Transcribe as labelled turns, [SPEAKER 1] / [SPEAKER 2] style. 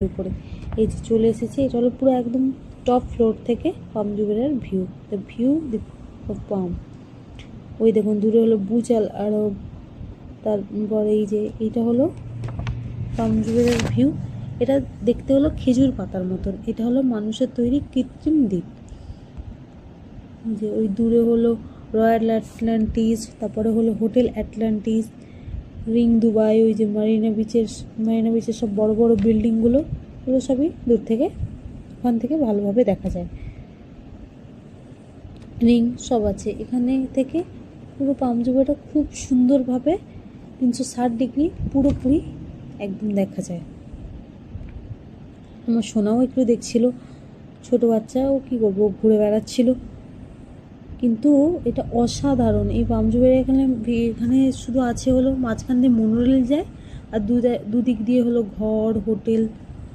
[SPEAKER 1] উপরে এই যে চলে এসেছি। এটা হলো পুরো একদম টপ ফ্লোর থেকে পাম জুমেরার view, the view of palm. ওই দেখুন দূরে হলো বুচাল আরব, তারপরে এই যে এইটা হলো পাম জুমেরার ভিউ। এটা দেখতে হলো খেজুর পাতার মতন। এটা হলো মানুষের তৈরি কৃত্রিম দ্বীপ। যে ওই দূরে হলো রয়্যাল অ্যাটলান্টিস, তারপরে হলো হোটেল অ্যাটলান্টিস, রিং দুবাই, ওই যে মারিনা বিচের সব বড় বড় বিল্ডিংগুলো, এগুলো সবই দূর থেকে ওখান থেকে ভালোভাবে দেখা যায়। রিং সব আছে এখানে থেকে। পুরো পাম জুমেরাটা খুব সুন্দরভাবে 360 ডিগ্রি পুরোপুরি একদম দেখা যায়। আমার সোনাও একটু দেখছিল, ছোট বাচ্চা, ও কী করবো, ঘুরে বেড়াচ্ছিল। কিন্তু এটা অসাধারণ। এই পাম জুমেরা এখানে শুধু আছে হলো মাঝখান দিয়ে মনোরেল যায়, আর দুদিক দিয়ে হলো ঘর, হোটেল,